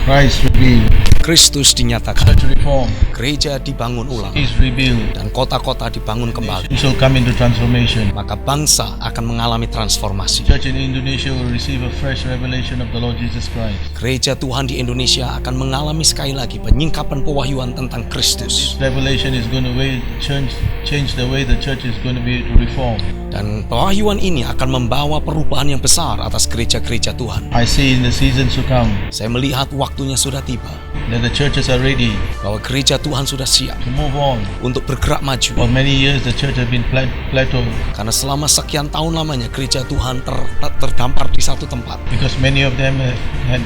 Christ revealed. Kristus dinyatakan, Church reform gereja dibangun ulang, is revealed. dan kota-kota dibangun kembali. We shall come into transformation. Maka bangsa akan mengalami transformasi. Church in Indonesia will receive a fresh revelation of the Lord Jesus Christ. Gereja Tuhan di Indonesia akan mengalami sekali lagi penyingkapan pewahyuan tentang Kristus. Revelation is going to change the way the church is going to be reformed. Dan pewahyuan ini akan membawa perubahan yang besar atas gereja-gereja Tuhan. I see in the seasons to come Saya melihat waktunya sudah tiba, that the churches are ready bahwa gereja Tuhan sudah siap to move on. untuk bergerak maju. For many years the church has been plateaued Karena selama sekian tahun lamanya gereja Tuhan terdampar di satu tempat. because many of them had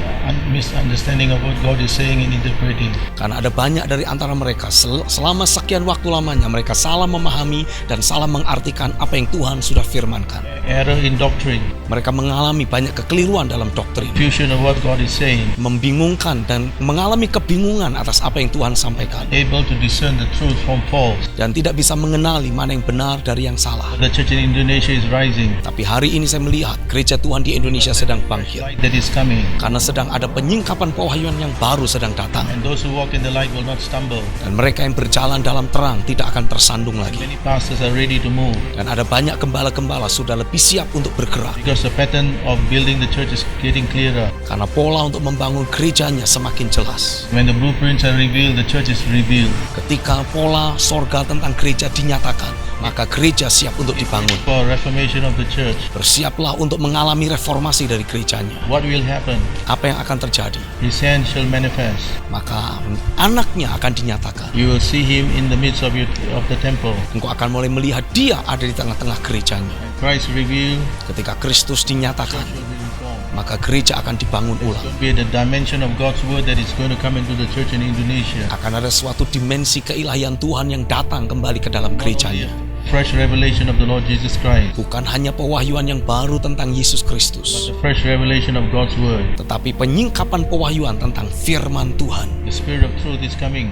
misunderstanding of what God is saying and interpreting. Karena ada banyak dari antara mereka selama sekian waktu lamanya mereka salah memahami dan salah mengartikan apa yang Tuhan sudah firmankan. Error in doctrine, Mereka mengalami banyak kekeliruan dalam doktrin, confusion of what God is saying, membingungkan dan mengalami kebingungan atas apa yang Tuhan sampaikan, able to discern the truth from false. dan tidak bisa mengenali mana yang benar dari yang salah. The church in Indonesia is rising. Tapi hari ini saya melihat gereja Tuhan di Indonesia sedang bangkit, Light that is coming, karena sedang ada penyingkapan pewahyuan yang baru sedang datang, and those who walk in the light will not stumble. dan mereka yang berjalan dalam terang tidak akan tersandung lagi. Many pastors are ready to move Dan ada banyak gembala-gembala sudah lebih siap untuk bergerak, because the pattern of building the church is getting clearer. karena pola untuk membangun gerejanya semakin jelas. When the blueprints are revealed, the church is revealed. Ketika pola sorga tentang gereja dinyatakan, maka gereja siap untuk dibangun. For reformation of the church, Bersiaplah untuk mengalami reformasi dari gerejanya. what will happen? Apa yang akan terjadi? His hand shall manifest. Maka anaknya akan dinyatakan. You will see him in the midst of the temple. Engkau akan mulai melihat dia ada di tengah-tengah gerejanya. Christ revealed, Ketika Kristus dinyatakan, will be reformed. maka gereja akan dibangun It's ulang. going to be the dimension of God's word that is going to come into the church in Indonesia. Akan ada suatu dimensi keilahian Tuhan yang datang kembali ke dalam gerejanya. Fresh revelation of the Lord Jesus Christ, Bukan hanya pewahyuan yang baru tentang Yesus Kristus, the fresh revelation of God's word. tetapi penyingkapan pewahyuan tentang firman Tuhan. The Spirit of truth is coming,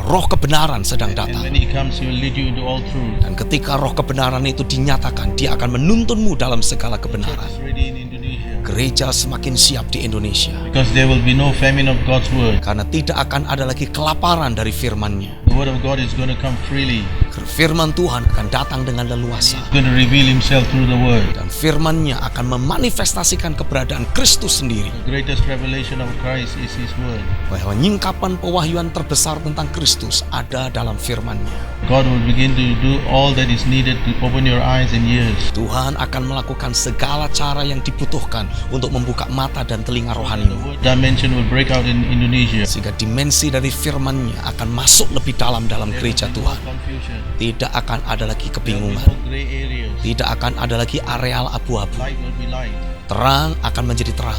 Roh kebenaran sedang and datang. when He comes, He will lead you into all truth. Dan ketika roh kebenaran itu dinyatakan, dia akan menuntunmu dalam segala kebenaran. It's ready in Indonesia Gereja semakin siap di Indonesia, because there will be no famine of God's word. karena tidak akan ada lagi kelaparan dari firman-Nya. The word of God is going to come freely. Firman Tuhan akan datang dengan leluasa, He's going to reveal Himself through the word. dan firman-Nya akan memanifestasikan keberadaan Kristus sendiri. The greatest revelation of Christ is His word. Bahwa nyingkapan pewahyuan terbesar tentang Kristus ada dalam firman-Nya. God will begin to do all that is needed to open your eyes and ears. Tuhan akan melakukan segala cara yang dibutuhkan untuk membuka mata dan telinga The rohanimu, word dimension will break out in Indonesia. sehingga dimensi dari firman-Nya akan masuk lebih dalam gereja There will be Tuhan. no confusion. Tidak akan ada lagi There will be kebingungan, no gray areas. tidak akan ada lagi areal abu-abu. Light will be light. Terang akan menjadi terang,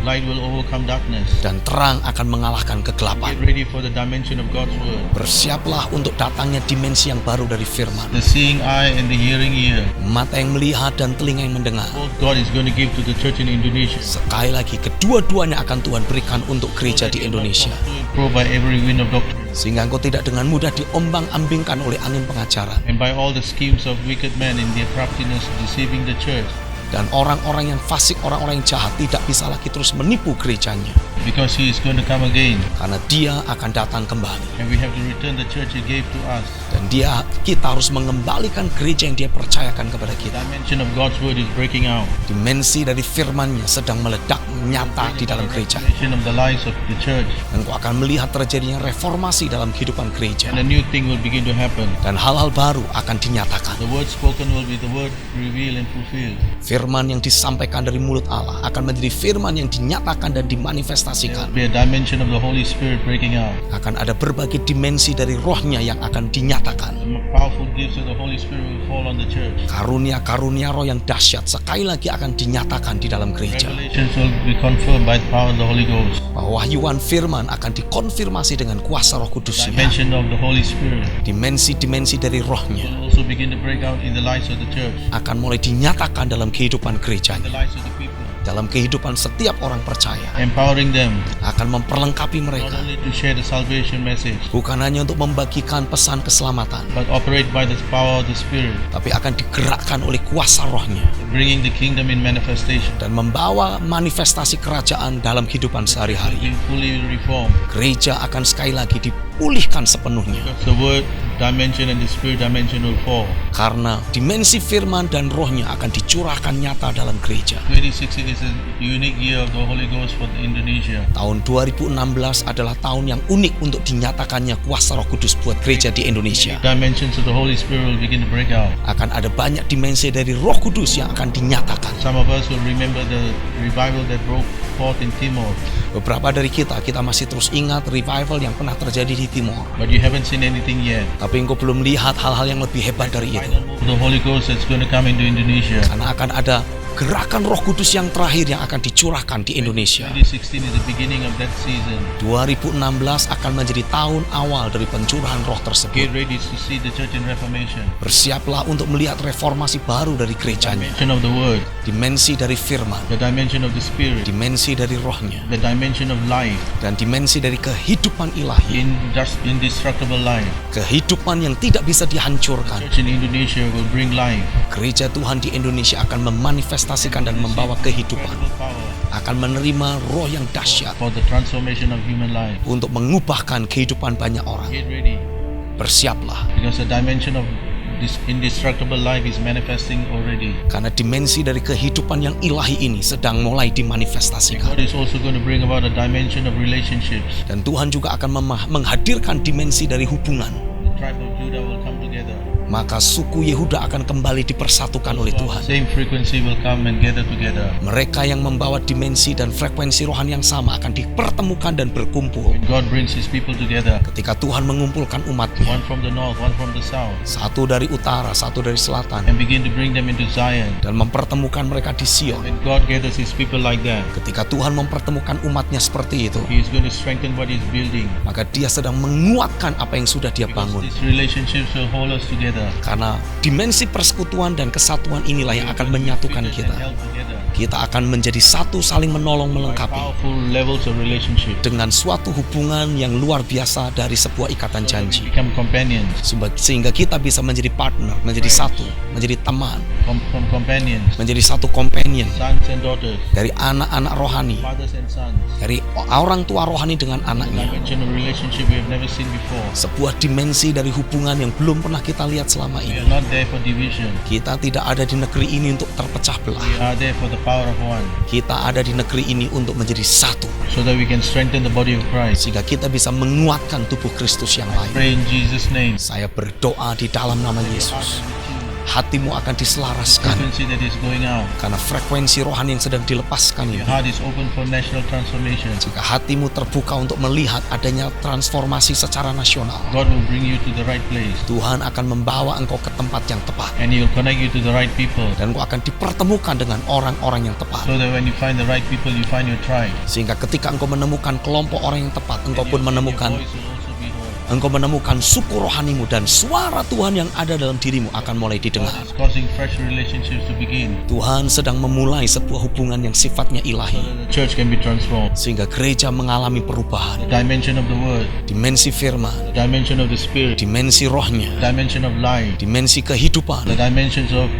Light will overcome darkness. dan terang akan mengalahkan kegelapan. Get ready for the dimension of God's word. Bersiaplah untuk datangnya dimensi yang baru dari firman. The seeing eye and the hearing ear. Mata yang melihat dan telinga yang mendengar. Both God is going to give to the church in Indonesia. Sekali lagi, kedua-duanya akan Tuhan berikan untuk gereja di Indonesia, Improved by every wind of doctrine sehingga engkau tidak dengan mudah diombang-ambingkan oleh angin pengajaran. and by all the schemes of wicked men in their craftiness deceiving the church. Dan orang-orang yang fasik, orang-orang yang jahat tidak bisa lagi terus menipu gerejanya, Because He is going to come again. karena dia akan datang kembali. And we have to return the church He gave to us. Dan kita harus mengembalikan gereja yang dia percayakan kepada The kita. dimension of God's word is breaking out. Dimensi dari firman-Nya sedang meledak nyata di dalam gereja. Revelation of the lives of the church. Dan kau akan melihat terjadinya reformasi dalam kehidupan gereja. And a new thing will begin to happen. Dan hal-hal baru akan dinyatakan. The word spoken will be the word revealed and fulfilled. Firman yang disampaikan dari mulut Allah akan menjadi firman yang dinyatakan dan There dimanifestasikan. will be a dimension of the Holy Spirit breaking out. Akan ada berbagai dimensi dari rohnya yang akan dinyatakan. The powerful gifts of the Holy Spirit will fall on the church. Karunia-karunia roh yang dahsyat sekali lagi akan dinyatakan di dalam gereja. Revelations will be confirmed by the power of the Holy Ghost. Wahyuan firman akan dikonfirmasi dengan kuasa roh kudusnya. Dimension of the Holy Spirit Dimensi-dimensi dari rohnya will also begin to break out in the lives of the church, akan mulai dinyatakan dalam kehidupan the gerejanya. lives of the people. dalam kehidupan setiap orang percaya, empowering them akan memperlengkapi not mereka, only to share the salvation message, bukan hanya untuk membagikan pesan keselamatan, but operate by the power of the Spirit, tapi akan digerakkan oleh kuasa rohnya bringing the kingdom in manifestation, dan membawa manifestasi kerajaan dalam kehidupan sehari-hari. being fully reformed. Gereja akan sekali lagi dipulihkan sepenuhnya, Because the word dimension and the spirit dimension will fall. karena dimensi firman dan rohnya akan dicurahkan nyata dalam gereja. 2016 is a unique year of the Holy Ghost for Indonesia. Tahun 2016 adalah tahun yang unik untuk dinyatakannya kuasa Roh Kudus buat gereja di Indonesia. Dimensions of the Holy Spirit will begin to break out. Akan ada banyak dimensi dari Roh Kudus yang akan dinyatakan. Some of us will remember the revival that broke forth in Timor, Beberapa dari kita masih terus ingat revival yang pernah terjadi di Timor. but you haven't seen anything yet. Tapi engkau belum lihat hal-hal yang lebih hebat dari itu. Final move of the Holy Ghost that's going to come into Indonesia. Karena akan ada gerakan Roh Kudus yang terakhir yang akan dicurahkan di Indonesia. 2016 is the beginning of that season. 2016 akan menjadi tahun awal dari pencurahan roh Get tersebut. ready to see the church in Reformation. Bersiaplah untuk melihat reformasi baru dari gerejanya. Dimension of the word, Dimensi dari firman, the dimension of the spirit, dimensi dari rohnya, the dimension of life, dan dimensi dari kehidupan ilahi. indestructible life. Kehidupan yang tidak bisa dihancurkan. Church in Indonesia will bring life. Gereja Tuhan di Indonesia akan memanifestasikan dan membawa kehidupan. Incredible power Akan menerima roh yang dahsyat for the transformation of human life. untuk mengubahkan kehidupan banyak orang. Get ready, Bersiaplah, because the dimension of this indestructible life is manifesting already. karena dimensi dari kehidupan yang ilahi ini sedang mulai dimanifestasikan. God is also going to bring about a dimension of relationships. Dan Tuhan juga akan menghadirkan dimensi dari hubungan. The tribe of Judah will come together. Maka suku Yehuda akan kembali dipersatukan oleh So Tuhan. same frequency will come and gather together. Mereka yang membawa dimensi dan frekuensi rohani yang sama akan dipertemukan dan berkumpul. When God brings His people together, Ketika Tuhan mengumpulkan umatnya, one from the north, one from the south, satu dari utara, satu dari selatan, and begin to bring them into Zion. dan mempertemukan mereka di Sion. When God gathers His people like that, Ketika Tuhan mempertemukan umatnya seperti itu, He is going to strengthen what He's building. maka Dia sedang menguatkan apa yang sudah Dia Because bangun. these relationships will hold us together. Karena dimensi persekutuan dan kesatuan inilah yang akan menyatukan Fit kita. and held together Kita akan menjadi satu, saling menolong by melengkapi powerful levels of relationship. dengan suatu hubungan yang luar biasa dari sebuah ikatan So that we janji. become companions, Sehingga kita bisa menjadi partner, menjadi satu, menjadi teman, from companions, menjadi satu companion sons and daughters, dari anak-anak rohani, fathers and sons. dari orang tua rohani dengan anaknya. Dimension of relationship we have never seen before. Sebuah dimensi dari hubungan yang belum pernah kita lihat selama We ini. are not there for division. Kita tidak ada di negeri ini untuk terpecah belah. We are there for the power of one, Kita ada di negeri ini untuk menjadi satu, so that we can strengthen the body of Christ. sehingga kita bisa menguatkan tubuh Kristus yang lain. Pray in Jesus' name. Saya berdoa di dalam nama Yesus. Hatimu akan diselaraskan Frequency that is going out. karena frekuensi rohani yang sedang dilepaskan Your ini. heart is open for national transformation. Jika hatimu terbuka untuk melihat adanya transformasi secara nasional, God will bring you to the right place, Tuhan akan membawa engkau ke tempat yang tepat, and He will connect you to the right people, dan engkau akan dipertemukan dengan orang-orang yang tepat. so that when you find the right people, you find your tribe. Sehingga ketika engkau menemukan kelompok orang yang tepat, engkau pun Your menemukan voice will also be heard. engkau menemukan suku rohanimu, dan suara Tuhan yang ada dalam dirimu akan mulai God didengar. is causing fresh relationships to begin, Tuhan sedang memulai sebuah hubungan yang sifatnya so ilahi, that the church can be transformed. sehingga gereja mengalami perubahan. The dimension of the word, Dimensi firman, the dimension of the spirit, dimensi rohnya, dimension of life, dimensi kehidupan, the dimensions of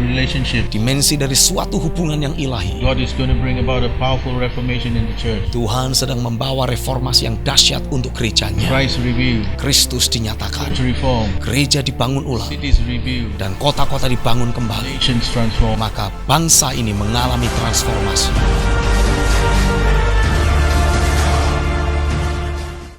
relationship. dimensi dari suatu hubungan yang ilahi. God is going to bring about a powerful reformation in the church. Tuhan sedang membawa reformasi yang dahsyat untuk gerejanya. Christ revealed, Kristus dinyatakan, church reform, gereja dibangun ulang, cities revealed, dan kota-kota dibangun kembali. nations transformed. Maka bangsa ini mengalami transformasi.